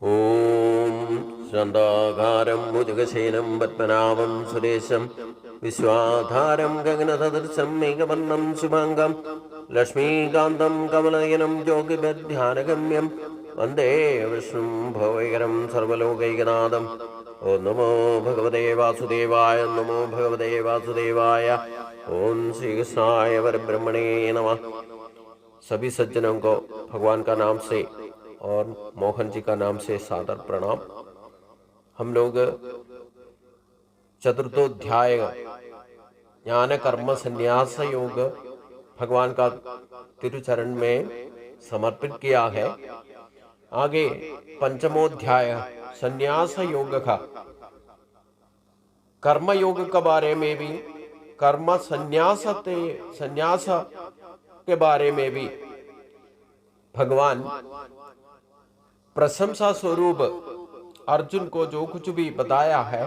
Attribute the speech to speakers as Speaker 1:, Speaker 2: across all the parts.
Speaker 1: ॐ शान्ताकारं भुजगशयनं पद्मनाभं सुरेशं विश्वाधारं गगनसदृशं मेघवर्णं शुभाङ्गं लक्ष्मीकान्तं कमलनयनं योगिभिर्ध्यानगम्यं वन्दे विष्णुं भवैकरं सर्वलोकैकनाथम्। ॐ नमो भगवते वासुदेवाय, नमो भगवते वासुदेवाय। ओम श्री कृष्णाय परब्रह्मणे नमः। सभी सज्जनों को भगवान का नाम से और मोहन जी का नाम से सादर प्रणाम। हम लोग चतुर्थोध्याय ज्ञान कर्म संन्यास योग भगवान का तिरुचरण में समर्पित किया है। आगे पंचमोध्याय संन्यास योग का कर्म योग के बारे में भी, कर्म संन्यास के बारे में भी भगवान प्रशंसा स्वरूप अर्जुन को जो कुछ भी बताया है,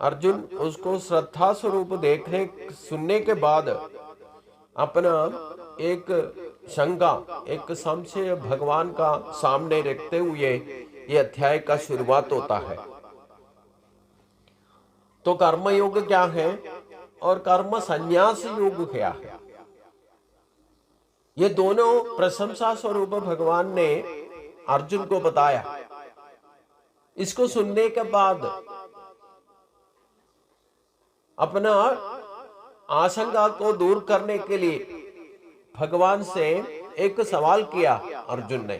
Speaker 1: अर्जुन उसको श्रद्धा स्वरूप देखने सुनने के बाद अपना एक शंका, एक संशय भगवान का सामने रखते हुए ये अध्याय का शुरुआत होता है। तो कर्म योग क्या है और कर्म संन्यास योग क्या है, ये दोनों प्रशंसा स्वरूप भगवान ने अर्जुन को बताया। इसको सुनने के बाद अपना आशंका को दूर करने के लिए भगवान से एक सवाल किया अर्जुन ने।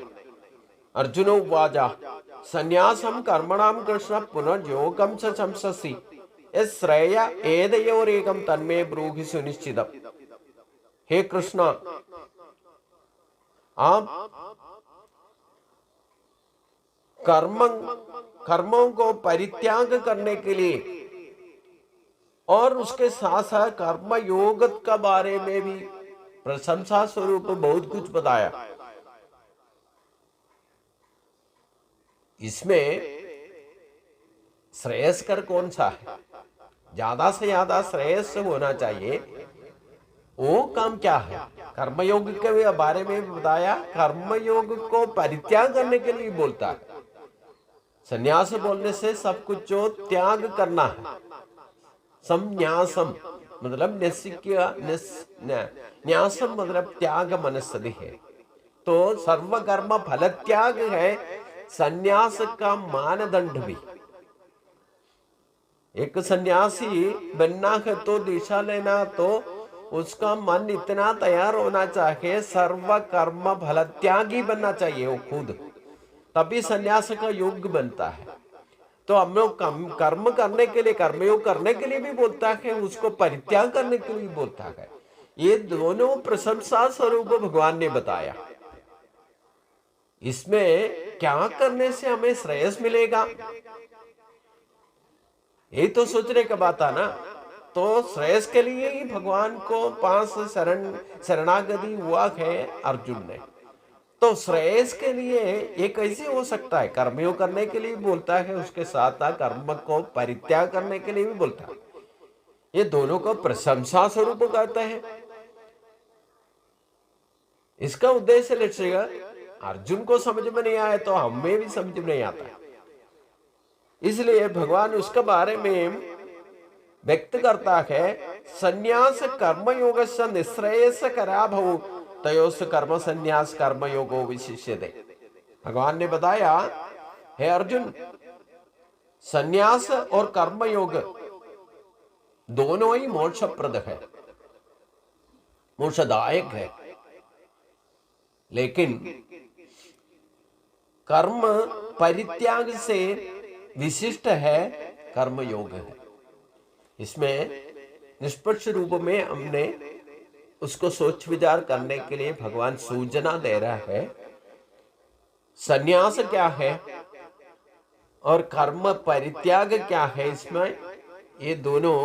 Speaker 1: अर्जुनो उवाच संन्यासं कर्मणां कृष्ण पुनर्योगं च शंससि यश्रेय एतयोरेकं तन्मे ब्रूहि सुनिश्चितम्। हे कृष्ण, आप कर्मों को परित्याग करने के लिए और उसके साथ साथ कर्म योग के बारे में भी प्रशंसा स्वरूप बहुत कुछ बताया। इसमें श्रेयस्कर कौन सा है, ज्यादा से ज्यादा श्रेयस होना चाहिए, वो काम क्या है? कर्मयोग के बारे में बताया। कर्मयोग को परित्याग करने के लिए बोलता है। संन्यास बोलने से सब कुछ जो त्याग करना है, संन्यासम मतलब न्यासम मतलब त्याग मनस्सति है। तो सर्व कर्म फल त्याग है संन्यास का मानदंड भी। एक सन्यासी बनना है तो दिशा लेना, तो उसका मन इतना तैयार होना चाहिए, सर्व कर्म फल त्यागी बनना चाहिए वो खुद, तभी सन्यास का योग्य बनता है। तो हम लोग कर्म करने के लिए, कर्मयोग करने के लिए भी बोलता है, उसको परित्याग करने के लिए बोलता है। ये दोनों प्रशंसा स्वरूप भगवान ने बताया। इसमें क्या करने से हमें श्रेयस मिलेगा, ये तो सोचने का बात है ना। तो श्रेयस के लिए ही भगवान को पांच शरणागति हुआ है अर्जुन ने। तो श्रेयस के लिए ये कैसे हो सकता है? कर्मयोग करने के लिए बोलता है, उसके साथ कर्म को परित्याग करने के लिए भी बोलता है। ये दोनों को प्रशंसा स्वरूप कहते हैं। इसका उद्देश्य लिखिएगा, अर्जुन को समझ में नहीं आया तो हमें भी समझ में नहीं आता। इसलिए भगवान उसके बारे में व्यक्त करता है, संन्यास कर्मयोग से निश्रेयस करा भव तयोस कर्म संन्यास कर्मयोगो विशिष्यते। भगवान ने बताया, हे अर्जुन, संन्यास और कर्मयोग दोनों ही मोक्षप्रद है, मोक्षदायक है। लेकिन कर्म परित्याग से विशिष्ट है कर्मयोग है। इसमें निष्पक्ष रूप में हमने उसको सोच विचार करने के लिए भगवान सूचना दे रहा है। संन्यास क्या है और कर्म परित्याग क्या है, इसमें ये दोनों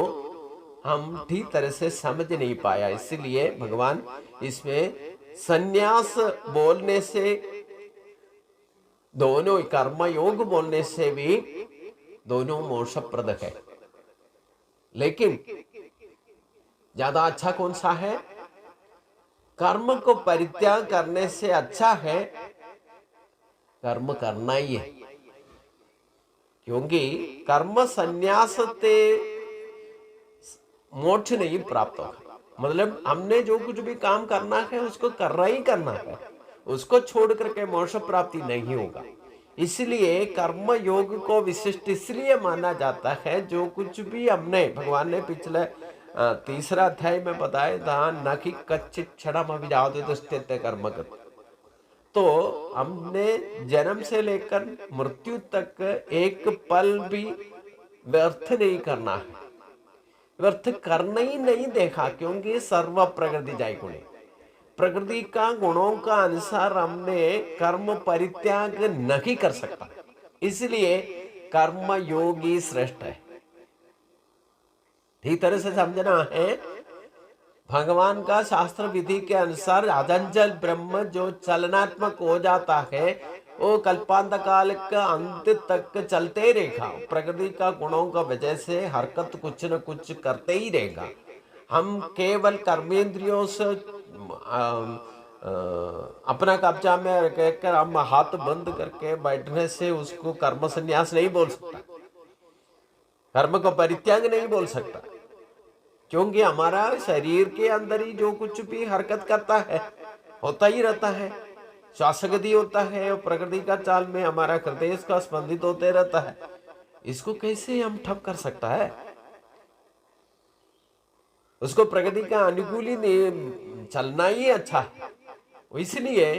Speaker 1: हम ठीक तरह से समझ नहीं पाया। इसलिए भगवान इसमें संन्यास बोलने से, दोनों कर्मयोग बोलने से भी दोनों मोक्षप्रद है। लेकिन ज्यादा अच्छा कौन सा है? कर्म को परित्याग करने से अच्छा है कर्म करना ही है। क्योंकि कर्म संन्यास ते मोक्ष नहीं प्राप्त होगा। मतलब हमने जो कुछ भी काम करना है उसको करना ही करना है, उसको छोड़ करके मोक्ष प्राप्ति नहीं होगा। इसलिए कर्म योग को विशिष्ट इसलिए माना जाता है, जो कुछ भी हमने, भगवान ने पिछले तीसरा अध्याय में बताया था, न कि कच्चित क्षणम अभिजात दुष्कृत्य कर्म कर। तो हमने जन्म से लेकर मृत्यु तक एक पल भी व्यर्थ नहीं करना है, व्यर्थ करना ही नहीं देखा, क्योंकि सर्व प्रकृति जाय गुणे, प्रकृति का गुणों का अनुसार हमने कर्म परित्याग नहीं कर सकता। इसलिए कर्म योगी श्रेष्ठ है। ठीक तरह से समझना है, भगवान का शास्त्र विधि के अनुसार अजंजल ब्रह्म जो चलनात्मक हो जाता है, वो कल्पांत काल का अंत तक चलते रहेगा। प्रकृति का गुणों का वजह से हरकत कुछ न कुछ करते ही रहेगा। हम केवल कर्मेंद्रियों से अपना कब्जा में रहकर हम हाथ बंद करके बैठने से उसको कर्म संन्यास नहीं बोल सकता, कर्म को परित्याग नहीं बोल सकता, क्योंकि हमारा शरीर के अंदर ही जो कुछ भी हरकत करता है होता ही रहता है। श्वासगति होता है और प्रकृति का चाल में हमारा हृदय का स्पंदित होते रहता है। इसको कैसे हम ठप कर सकता है? उसको प्रकृति का अनुकूल ही चलना ही अच्छा है। इसलिए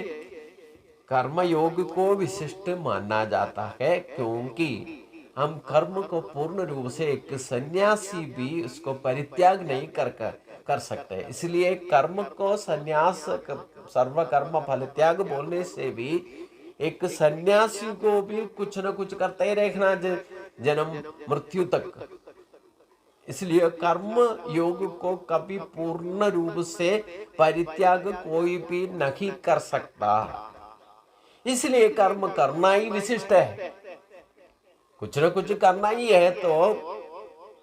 Speaker 1: कर्म योग को विशिष्ट माना जाता है, क्योंकि हम कर्म को पूर्ण रूप से, एक सन्यासी भी उसको परित्याग नहीं कर सकते। इसलिए कर्म को सन्यास, सर्व कर्म फल त्याग बोलने से भी एक सन्यासी को भी कुछ न कुछ करते ही रहना जन्म मृत्यु तक। इसलिए कर्म योग को कभी पूर्ण रूप से परित्याग कोई भी नहीं कर सकता। इसलिए कर्म करना ही विशिष्ट है, कुछ न कुछ करना ही है। तो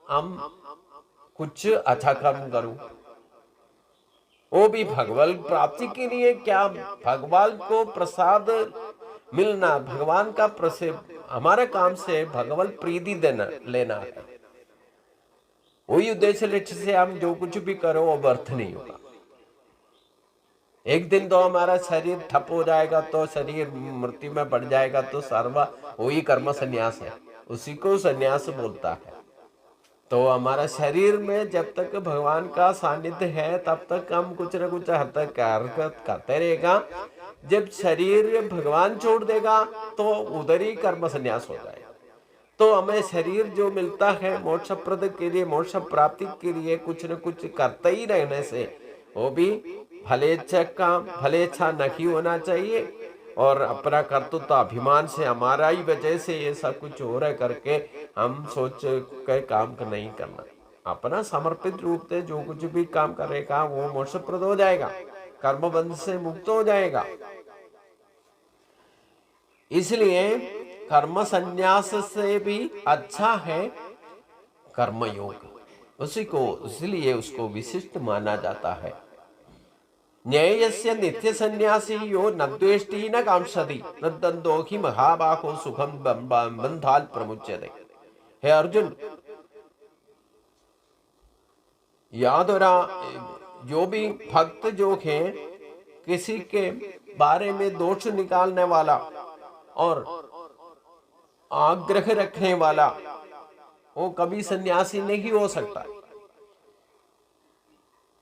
Speaker 1: हम कुछ अच्छा कर्म करूं, वो भी भगवान प्राप्ति के लिए। क्या भगवान को प्रसाद मिलना, भगवान का प्रसाद, हमारे काम से भगवान प्रीति देना लेना है। वही उद्देश्य लक्ष्य से हम जो कुछ भी करो वो व्यर्थ नहीं होगा। एक दिन तो हमारा शरीर ठप हो जाएगा, तो शरीर मृत्यु में बढ़ जाएगा, तो सर्व वही कर्म संन्यास है, उसी को संन्यास बोलता है। तो हमारा शरीर में जब तक भगवान का सानिध्य है तब तक हम कुछ न कुछ हरकत करते रहेगा। जब शरीर भगवान छोड़ देगा तो उधर ही कर्म संन्यास हो जाएगा। तो हमें शरीर जो मिलता है मोक्ष प्रद के लिए, मोक्ष प्राप्ति के लिए कुछ न कुछ करते ही रहने से, वो भी फलेच्छा काम, फलेच्छा नहीं होना चाहिए। और अपना कर्तृत्व अभिमान से, हमारा ही वजह से ये सब कुछ हो रहा है करके हम सोच के काम नहीं करना। अपना समर्पित रूप से जो कुछ भी काम करेगा वो मोक्ष प्रद हो जाएगा, कर्म बंध से मुक्त हो जाएगा। इसलिए कर्म संन्यास से भी अच्छा है कर्म योग, उसी को, इसलिए उसको विशिष्ट माना जाता है। न्यायस्य नित्य संन्यासी यो न द्वेष्टि न कांक्षति न द्वंद्वो महाबाहो सुखम बंधाल प्रमुच्यते। हे अर्जुन, याद हो रहा, जो भी भक्त जो है, किसी के बारे में दोष निकालने वाला और आग्रह रखने वाला, वो कभी सन्यासी नहीं हो सकता।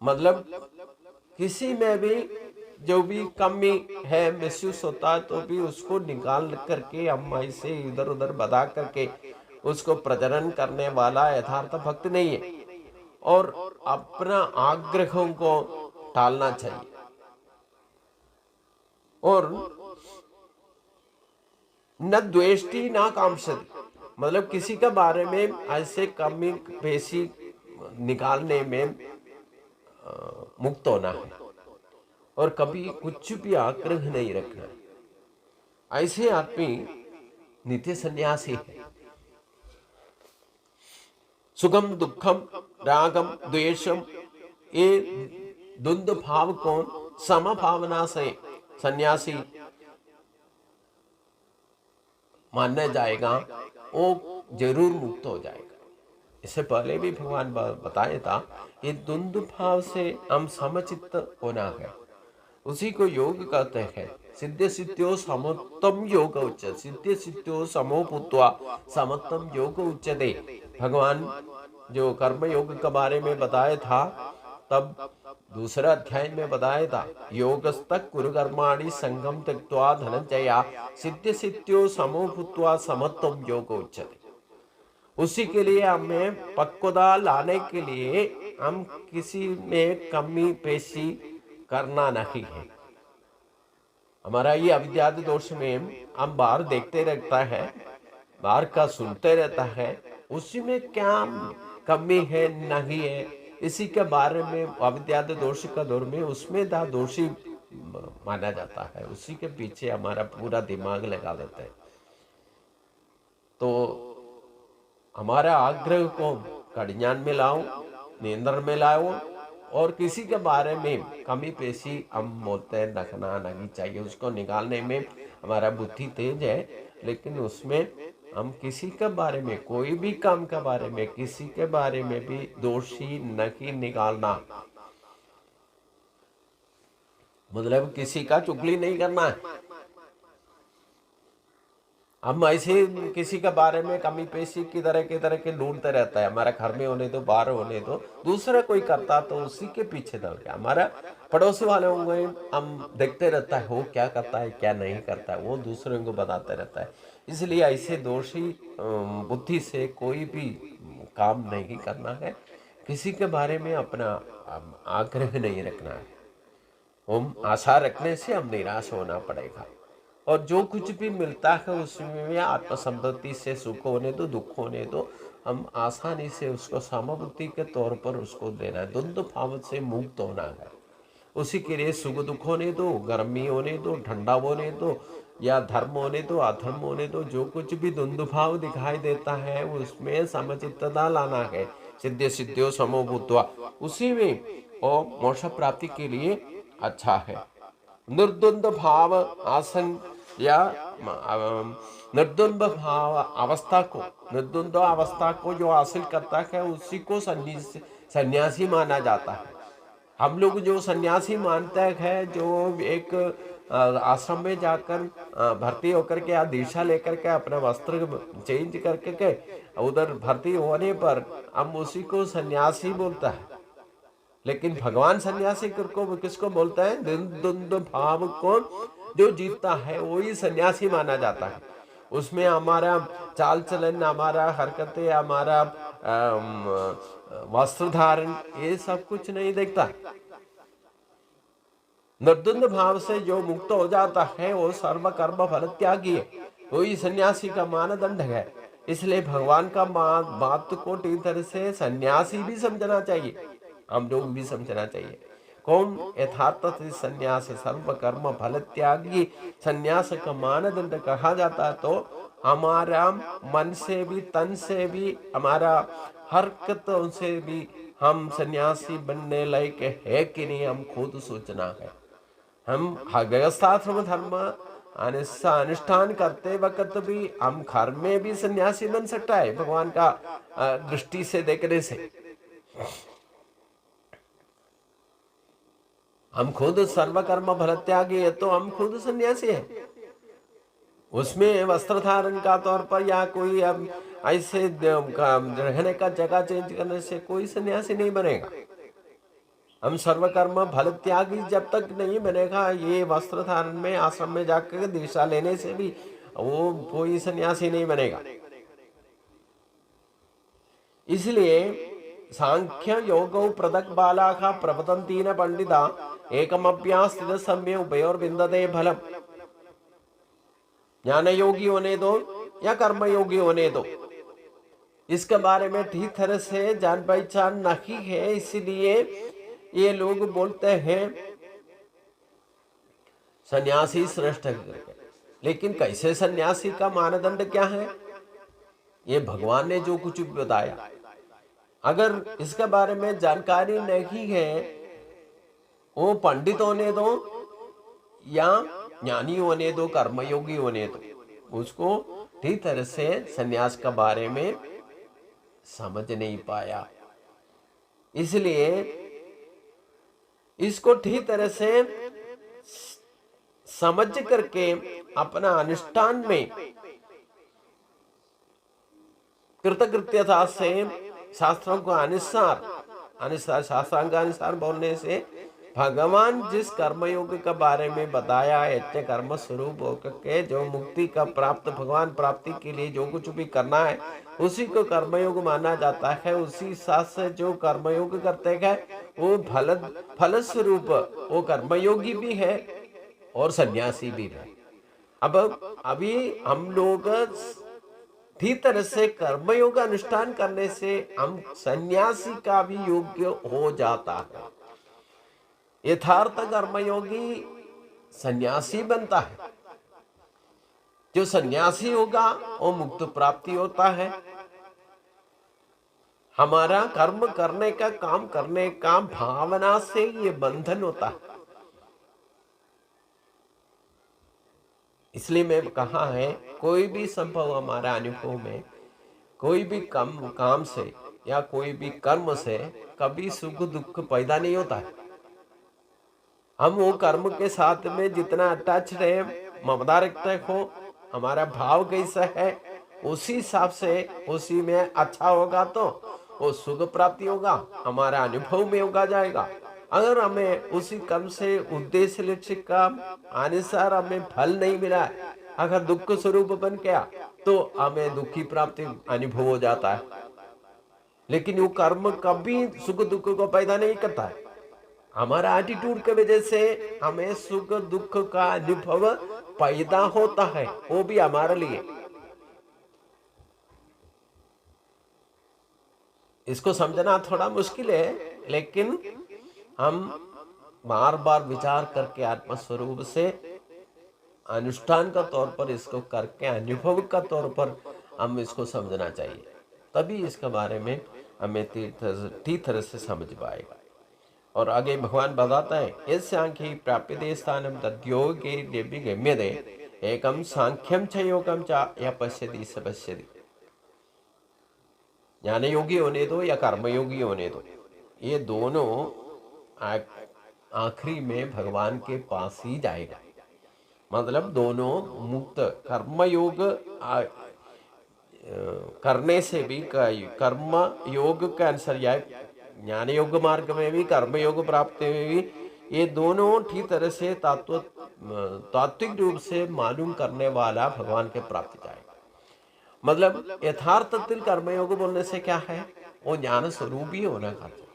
Speaker 1: मतलब किसी में भी जो भी कमी है महसूस होता है तो भी उसको निकाल करके हम ऐसे इधर उधर बता करके उसको प्रजनन करने वाला यथार्थ भक्त नहीं है। और अपना आग्रहों को टालना चाहिए। और न द्वेष्टि ना कामसति, मतलब किसी के बारे में ऐसे कमी बेसी निकालने में मुक्त होना है और कभी कुछ भी आग्रह नहीं रखना है। ऐसे आदमी नित्य सन्यासी है। सुखम दुखम रागम द्वेषम, ये द्वंद्व भाव को समभावना से सन्यासी मानने जाएगा वो जरूर मुक्त हो जाएगा। इससे पहले भी भगवान बताया था, ये द्वंद्व भाव से हम समचित्त होना है, उसी को योग कहते हैं। सिद्ध सिद्ध्यो समोत्तम योग उच्चते, सिद्ध सिद्ध्यो समो भूत्वा समोत्तम योग उच्चते। भगवान जो कर्म योग के बारे में बताया था, तब दूसरा अध्याय में बताया था, योगस्तक कुरु कर्माणि संगम त्यक्त्वा धनंजया सिद्ध सिद्ध्यो समो भूत्वा समोत्तम योग उच्चते। उसी के लिए हमें पक्वता लाने के लिए हम किसी में कमी पेशी करना नहीं है। हमारा ये अविद्यादि दोष में हम बाहर देखते रहता है, बाहर का सुनते रहता है, उसी में क्या कमी है नहीं है, इसी के बारे में अविद्यादि दोष का दौर में उसमें दोषी माना जाता है। उसी के पीछे हमारा पूरा दिमाग लगा देता है। तो हमारा आग्रह को कड़ियान में लाओ, नियंत्रण में लाओ, और किसी के बारे में कमी पेशी हम बोलते रखना नहीं चाहिए। उसको निकालने में हमारा बुद्धि तेज है, लेकिन उसमें हम किसी के बारे में, कोई भी काम के बारे में, किसी के बारे में भी दोषी नहीं निकालना, मतलब किसी का चुगली नहीं करना है। हम ऐसे किसी के बारे में कमी पेशी की तरह के ढूंढते रहता है। हमारा घर में होने दो, बाहर होने दो, दूसरा कोई करता तो उसी के पीछे दौड़ गया। हमारा पड़ोसी वाले होंगे, हम देखते रहता है वो क्या करता है क्या नहीं करता है, वो दूसरों को बताते रहता है। इसलिए ऐसे दोषी बुद्धि से कोई भी काम नहीं करना है। किसी के बारे में अपना आग्रह नहीं रखना है। हम आशा रखने से हम निराश होना पड़ेगा। और जो कुछ भी मिलता है उसमें आत्मसंतुष्टि से, सुख होने दो दुख होने दो, हम आसानी से उसको समबुद्धि के तौर पर उसको देना है। द्वंद्व भाव से मुक्त होना है। उसी के लिए सुख दुख होने दो, गर्मी होने दो, ठंडा होने दो, या धर्म होने दो, अधर्म होने दो, जो कुछ भी द्वंद्व भाव दिखाई देता है उसमें समचित्तता लाना है। सिद्ध सिद्ध्यो समो भूत्वा, उसी में और मोक्ष प्राप्ति के लिए अच्छा है। निर्द्वंद्व भाव आसन या निर्द्वंद्व भाव अवस्था को, निर्द्वंद्व अवस्था को जो हासिल करता है उसी को सन्यासी माना जाता है। हम लोग जो सन्यासी मानते हैं, जो एक आश्रम में जाकर भर्ती होकर के या दीक्षा लेकर के अपना वस्त्र चेंज करके के उधर भर्ती होने पर हम उसी को सन्यासी बोलता है। लेकिन भगवान सन्यासी को किसको बोलता है? द्वंद्व भाव को जो जीतता है वही सन्यासी माना जाता है। उसमें हमारा चाल चलन, हमारा हरकतें, हमारा वस्त्र धारण, ये सब कुछ नहीं देखता। निर्द्वंद्व भाव से जो मुक्त हो जाता है वो सर्व कर्म फल त्यागी है, वही सन्यासी का मानदंड है। इसलिए भगवान का बात को ठीक तरह से सन्यासी भी समझना चाहिए, हम लोग भी समझना चाहिए। कौन यथार्थ सन्यास सर्व कर्म फल त्यागी सन्यास का मानदंड कहा जाता है, तो हमारा मन से भी, तन से भी, हमारा हरकतों से भी हम सन्यासी बनने लायक है कि नहीं, हम खुद सोचना है। हम गृहस्थाश्रम धर्म अनुष्ठान करते वक्त भी हम घर में भी सन्यासी बन सकता है, भगवान का दृष्टि से देखने से। हम खुद सर्वकर्म फल त्यागी है तो हम खुद सन्यासी है। उसमें वस्त्र धारण का तौर पर या कोई अब ऐसे रहने का जगह चेंज करने से कोई सन्यासी नहीं बनेगा। हम सर्वकर्म फल त्यागी जब तक नहीं बनेगा, ये वस्त्र धारण में आश्रम में जाकर दीक्षा लेने से भी वो कोई सन्यासी नहीं बनेगा। इसलिए सांख्य योग पृथक बाला का प्रवतंती न पंडिता एकमभ्यास स्थित सम्य उभयोर बिंदते फलम। ज्ञान योगी होने दो या कर्म योगी होने दो, इसके बारे में ठीक तरह से जान पहचान नहीं है। इसलिए ये लोग बोलते हैं सन्यासी श्रेष्ठ है। लेकिन कैसे सन्यासी का मानदंड क्या है, ये भगवान ने जो कुछ भी बताया, अगर इसके बारे में जानकारी नहीं है, वो पंडित होने दो या ज्ञानी होने दो, कर्मयोगी होने दो, उसको ठीक तरह से संन्यास का बारे में समझ नहीं पाया। इसलिए इसको ठीक तरह से समझ करके अपना अनुष्ठान में कृतकृत्यता से शास्त्रों को अनुसार शास्त्रांगानुसार बोलने से भगवान जिस कर्मयोग के बारे में बताया यज्ञ कर्म स्वरूप होकर के जो मुक्ति का प्राप्त भगवान प्राप्ति के लिए जो कुछ भी करना है उसी को कर्मयोग माना जाता है। उसी साथ से जो कर्मयोग करते हैं वो फल स्वरूप वो कर्मयोगी भी है और सन्यासी भी है। अब अभी हम लोग ठीक तरह से कर्मयोग अनुष्ठान करने से हम सन्यासी का भी योग्य हो जाता है। यथार्थ कर्मयोगी सन्यासी बनता है। जो सन्यासी होगा वो मुक्त प्राप्ति होता है। हमारा कर्म करने का काम करने का भावना से ये बंधन होता है। इसलिए मैं कहा है कोई भी संभव हमारा अनुभव में कोई भी काम से या कोई भी कर्म से कभी सुख दुख पैदा नहीं होता है। हम वो कर्म के साथ में जितना अटैच रहे ममता रखते हो हमारा भाव कैसा है उसी हिसाब से उसी में अच्छा होगा तो वो सुख प्राप्ति होगा हमारा अनुभव में होगा जाएगा। अगर हमें उसी कर्म से उद्देश्य लक्ष्य का अनुसार हमें फल नहीं मिला अगर दुख स्वरूप बन गया तो हमें दुखी प्राप्ति अनुभव हो जाता है। लेकिन वो कर्म कभी सुख दुख को पैदा नहीं करता है। हमारा एटीट्यूड की वजह से हमें सुख दुख का अनुभव पैदा होता है वो भी हमारे लिए। इसको समझना थोड़ा मुश्किल है लेकिन हम बार बार विचार करके आत्मस्वरूप से अनुष्ठान का तौर पर इसको करके अनुभव का तौर पर हम इसको समझना चाहिए। तभी इसके बारे में हमें ठीक तरह से समझ पाएगा। और आगे भगवान बताता है इस सांख्य प्राप्यते स्थानम तद्योगे देवी गम्यते एकम सांख्यम च योगम च या पश्यति स पश्यति। ज्ञान योगी होने दो या कर्मयोगी होने दो ये दोनों आखिरी में भगवान के पास ही जाएगा। मतलब दोनों मुक्त कर्मयोग करने से भी कर्म योग के अनुसार या ज्ञान योग मार्ग में भी कर्म योग प्राप्ति में भी ये दोनों ठीक तरह से तात्विक रूप से मालूम करने वाला भगवान के प्राप्ति जाएगा। मतलब यथार्थ कर्मयोग बोलने से क्या है वो ज्ञान स्वरूप ही होना चाहिए।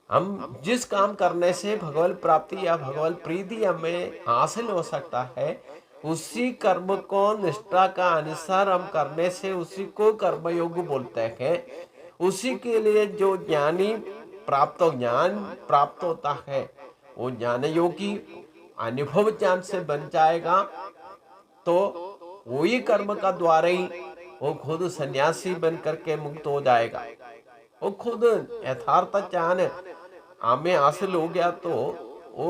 Speaker 1: हम जिस काम करने से भगवत प्राप्ति या भगवत प्रीति हमें हासिल हो सकता है उसी कर्म को निष्ठा का अनुसार हम करने से उसी को कर्मयोग बोलते हैं। उसी के लिए जो ज्ञान प्राप्त होता है वो ज्ञान योगी अनुभव ज्ञान से बन जाएगा तो वही कर्म का द्वारा ही वो खुद सन्यासी बन करके मुक्त हो जाएगा। वो खुद यथार्थ ज्ञान हमें हासिल हो गया तो वो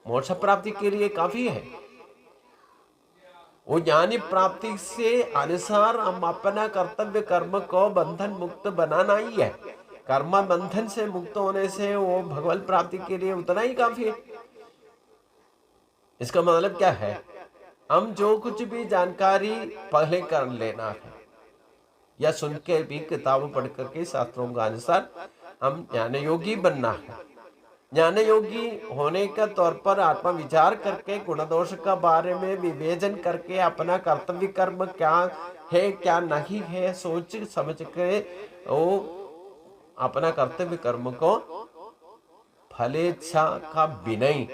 Speaker 1: मोक्ष प्राप्ति के लिए काफी है। वो ज्ञानी प्राप्ति से अनुसार हम अपना कर्तव्य कर्म को बंधन मुक्त बनाना ही है। कर्म बंधन से मुक्त होने से वो भगवत प्राप्ति के लिए उतना ही काफी है। इसका मतलब क्या है हम जो कुछ भी जानकारी पहले कर लेना है या सुन के भी किताब पढ़ करके शास्त्रों का अनुसार हम ज्ञान योगी बनना है। ज्ञान योगी होने का तौर पर आत्मा विचार करके गुण दोष का बारे में विवेचन करके अपना कर्तव्य कर्म क्या है क्या नहीं है सोच समझ के वो अपना कर्तव्य कर्म को फलेच्छा का विनय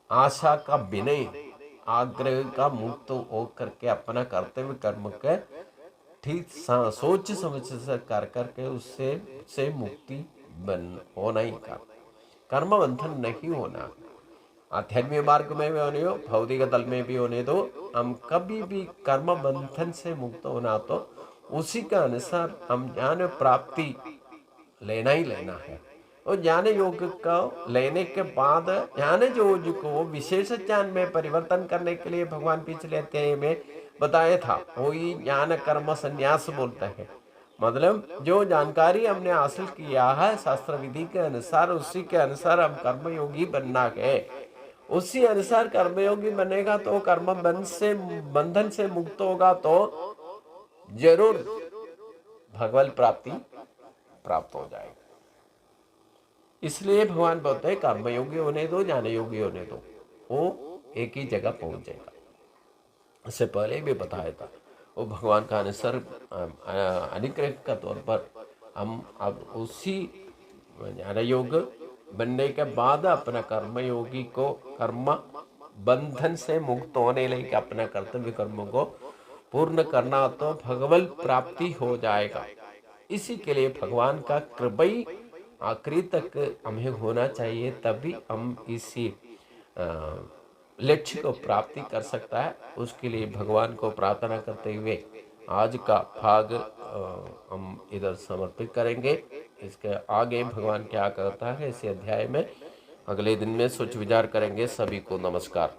Speaker 1: आशा का विनय आग्रह का मुक्त हो करके अपना कर्तव्य कर्म के ठीक सोच समझ से कर करके उससे मुक्ति होना ही कर्म बंधन नहीं होना। आध्यात्मिक मार्ग में भी होने हो भौतिक दल में भी होने दो हम कभी भी कर्म बंधन से मुक्त होना तो उसी का अनुसार हम ज्ञान प्राप्ति लेना ही लेना है। और ज्ञान योग को लेने के बाद ज्ञान योग को विशेष ज्ञान में परिवर्तन करने के लिए भगवान पिछले अध्याय में बताया था, वही ज्ञान कर्म संन्यास बोलते हैं। मतलब जो जानकारी हमने हासिल किया है शास्त्र विधि के अनुसार, उसी के अनुसार हम कर्मयोगी बनना है। उसी अनुसार कर्मयोगी बनेगा तो कर्म बंधन से मुक्त होगा तो जरूर भगवत प्राप्ति प्राप्त हो जाएगी। इसलिए भगवान बोलते हैं कर्मयोगी होने दो, ज्ञान योगी होने दो, वो एक ही जगह पहुंच जाएगा। इससे पहले भी बताया था, वो भगवान का अनुसार अनुग्रह का तौर पर हम अब उसी ज्ञान योग बनने के बाद अपना कर्मयोगी को कर्म बंधन से मुक्त होने लेके अपना कर्तव्य कर्मों को पूर्ण करना तो भगवत प्राप्ति हो जाएगा। इसी के लिए भगवान का कृपई आखिरी तक हमें होना चाहिए, तभी हम इसी लक्ष्य को प्राप्ति कर सकता है। उसके लिए भगवान को प्रार्थना करते हुए आज का भाग हम इधर समर्पित करेंगे। इसके आगे भगवान क्या कहता है इसी अध्याय में अगले दिन में सोच विचार करेंगे। सभी को नमस्कार।